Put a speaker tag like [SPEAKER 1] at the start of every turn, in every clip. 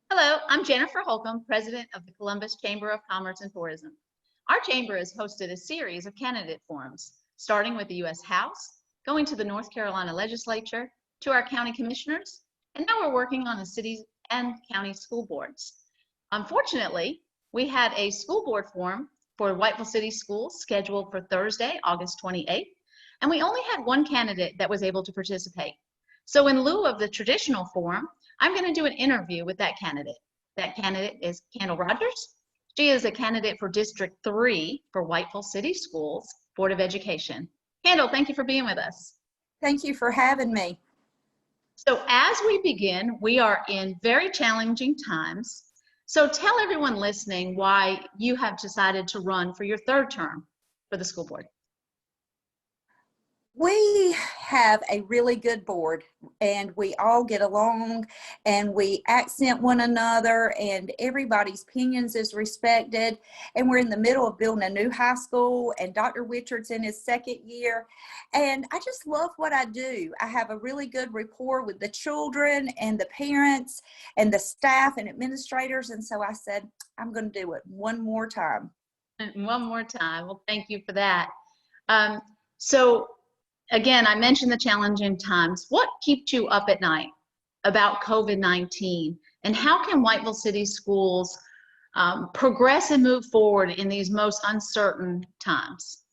[SPEAKER 1] Hello, I'm Jennifer Holcomb, President of the Columbus Chamber of Commerce and Tourism. Our chamber has hosted a series of candidate forums, starting with the U.S. House, going to the North Carolina Legislature, to our county commissioners, and now we're working on the city and county school boards. Unfortunately, we had a school board forum for Whiteville City Schools scheduled for Thursday, August 28th, and we only had one candidate that was able to participate. So in lieu of the traditional forum, I'm going to do an interview with that candidate. That candidate is Kandle Rogers. She is a candidate for District 3 for Whiteville City Schools Board of Education. Kandle, thank you for being with us.
[SPEAKER 2] Thank you for having me.
[SPEAKER 1] So as we begin, we are in very challenging times. So tell everyone listening why you have decided to run for your third term for the school board.
[SPEAKER 2] We have a really good board and we all get along and we accent one another and everybody's opinions is respected, and we're in the middle of building a new high school and Dr. Richard's in his second year, and I just love what I do. I have a really good rapport with the children and the parents and the staff and administrators, and so I said I'm going to do it one more time.
[SPEAKER 1] One more time. Well, thank you for that. Again, I mentioned the challenging times. What keeps you up at night about COVID-19, and how can Whiteville City Schools progress and move forward in these most uncertain times?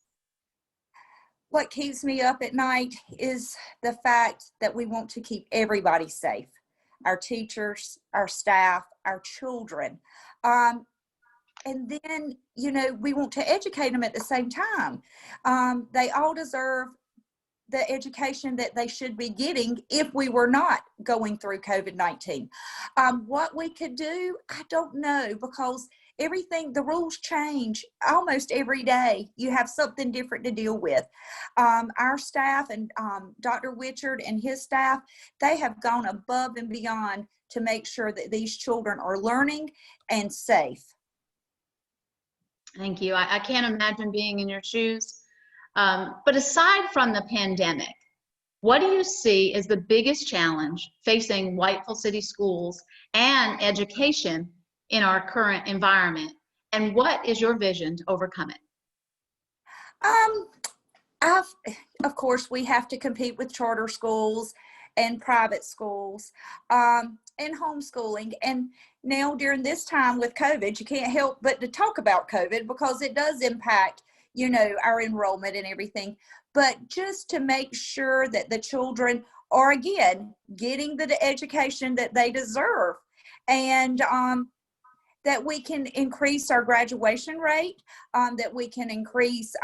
[SPEAKER 2] What keeps me up at night is the fact that we want to keep everybody safe. Our teachers, our staff, our children. And then, we want to educate them at the same time. They all deserve the education that they should be getting if we were not going through COVID-19. What we could do, I don't know, because the rules change almost every day. You have something different to deal with. Our staff and Dr. Richard and his staff, they have gone above and beyond to make sure that these children are learning and safe.
[SPEAKER 1] Thank you. I can't imagine being in your shoes. But aside from the pandemic, what do you see as the biggest challenge facing Whiteville City Schools and education in our current environment? And what is your vision to overcome it?
[SPEAKER 2] Of course, we have to compete with charter schools and private schools and homeschooling. And now during this time with COVID, you can't help but to talk about COVID because it does impact our enrollment and everything, but just to make sure that the children are, again, getting the education that they deserve, and that we can increase our graduation rate, that we can increase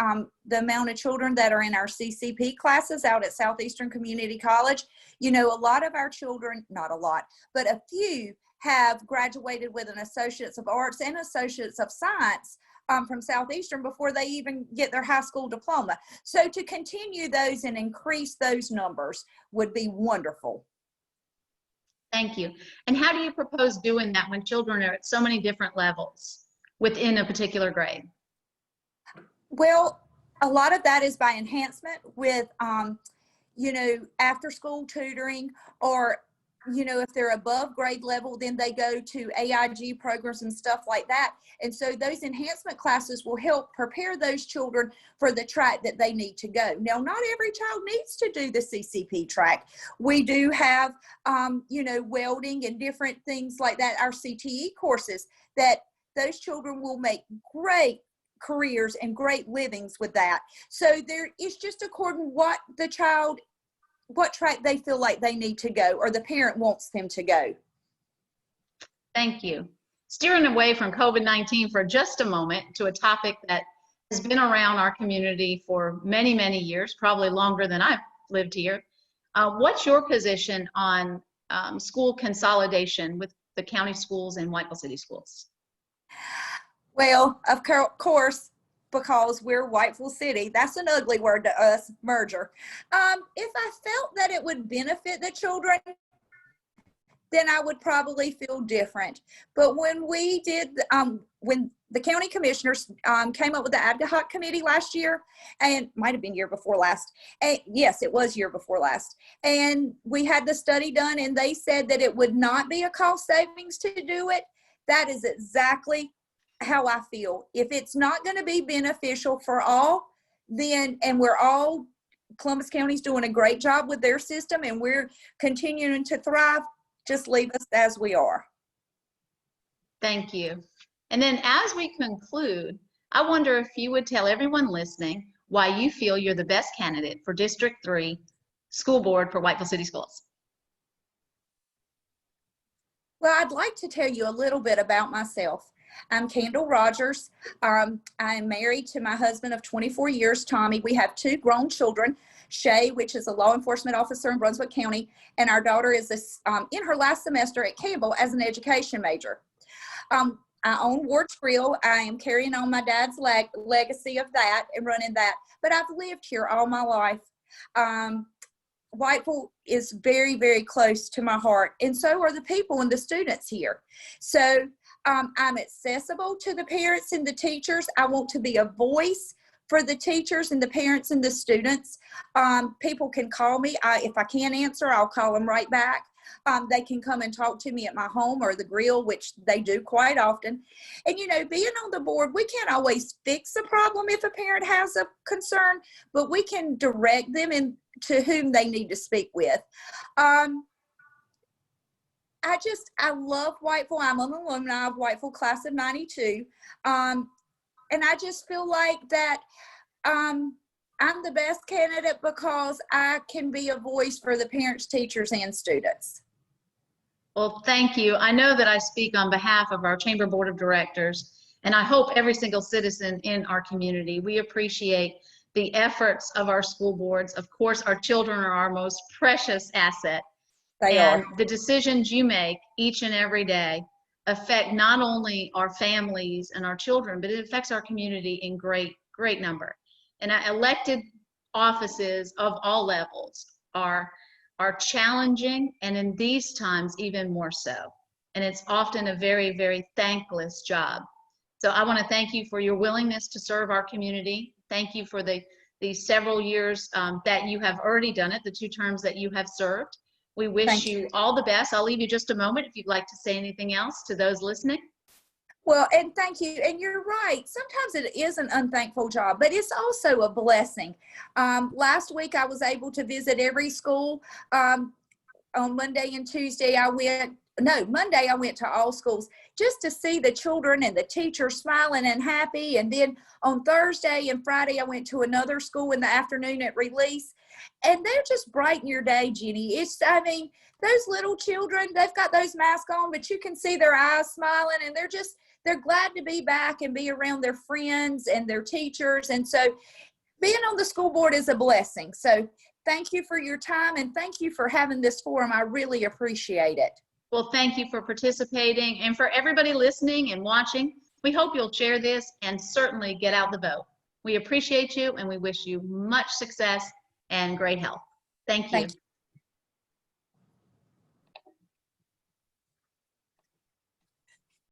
[SPEAKER 2] the amount of children that are in our CCP classes out at Southeastern Community College. A lot of our children, not a lot, but a few have graduated with an Associates of Arts and Associates of Science from Southeastern before they even get their high school diploma. So to continue those and increase those numbers would be wonderful.
[SPEAKER 1] Thank you. And how do you propose doing that when children are at so many different levels within a particular grade?
[SPEAKER 2] Well, a lot of that is by enhancement with, after school tutoring, or if they're above grade level, then they go to AIG programs and stuff like that. And so those enhancement classes will help prepare those children for the track that they need to go. Now, not every child needs to do the CCP track. We do have, welding and different things like that, our CTE courses, that those children will make great careers and great livings with that. So it's just according what track they feel like they need to go or the parent wants them to go.
[SPEAKER 1] Thank you. Steering away from COVID-19 for just a moment to a topic that has been around our community for many, many years, probably longer than I've lived here. What's your position on school consolidation with the county schools and Whiteville City Schools?
[SPEAKER 2] Well, of course, because we're Whiteville City, that's an ugly word to us, merger. If I felt that it would benefit the children, then I would probably feel different. But when we did, when the county commissioners came up with the ad hoc committee last year, and might have been year before last, and yes, it was year before last, and we had the study done, and they said that it would not be a cost savings to do it. That is exactly how I feel. If it's not going to be beneficial for all, then, and we're all, Columbus County's doing a great job with their system, and we're continuing to thrive, just leave us as we are.
[SPEAKER 1] Thank you. And then as we conclude, I wonder if you would tell everyone listening why you feel you're the best candidate for District 3 School Board for Whiteville City Schools.
[SPEAKER 2] Well, I'd like to tell you a little bit about myself. I'm Kandle Rogers. I'm married to my husband of 24 years, Tommy. We have 2 grown children, Shay, which is a law enforcement officer in Brunswick County, and our daughter is in her last semester at Campbell as an education major. I own Ward's Grill. I am carrying on my dad's legacy of that and running that, but I've lived here all my life. Whiteville is very, very close to my heart, and so are the people and the students here. So I'm accessible to the parents and the teachers. I want to be a voice for the teachers and the parents and the students. People can call me. If I can't answer, I'll call them right back. They can come and talk to me at my home or the grill, which they do quite often. And, you know, being on the board, we can't always fix a problem if a parent has a concern, but we can direct them to whom they need to speak with. I love Whiteville. I'm an alumni of Whiteville class of 92. And I just feel like that I'm the best candidate because I can be a voice for the parents, teachers, and students.
[SPEAKER 1] Well, thank you. I know that I speak on behalf of our Chamber Board of Directors, and I hope every single citizen in our community. We appreciate the efforts of our school boards. Of course, our children are our most precious asset.
[SPEAKER 2] They
[SPEAKER 1] and
[SPEAKER 2] are.
[SPEAKER 1] The decisions you make each and every day affect not only our families and our children, but it affects our community in great number. And elected offices of all levels are challenging, and in these times even more so. And it's often a very, very thankless job. So I want to thank you for your willingness to serve our community. Thank you for the several years that you have already done it, the 2 terms that you have served. We wish you all the best. I'll leave you just a moment if you'd like to say anything else to those listening.
[SPEAKER 2] Well, and thank you. And you're right. Sometimes it is an unthankful job, but it's also a blessing. Last week, I was able to visit every school. On Monday and Tuesday, Monday, I went to all schools just to see the children and the teachers smiling and happy. And then on Thursday and Friday, I went to another school in the afternoon at Release. And they're just brighten your day, Jenny. Those little children, they've got those masks on, but you can see their eyes smiling, and they're glad to be back and be around their friends and their teachers. And so being on the school board is a blessing. So thank you for your time, and thank you for having this forum. I really appreciate it.
[SPEAKER 1] Well, thank you for participating, and for everybody listening and watching. We hope you'll share this and certainly get out the vote. We appreciate you, and we wish you much success and great health. Thank you.
[SPEAKER 2] Thank you.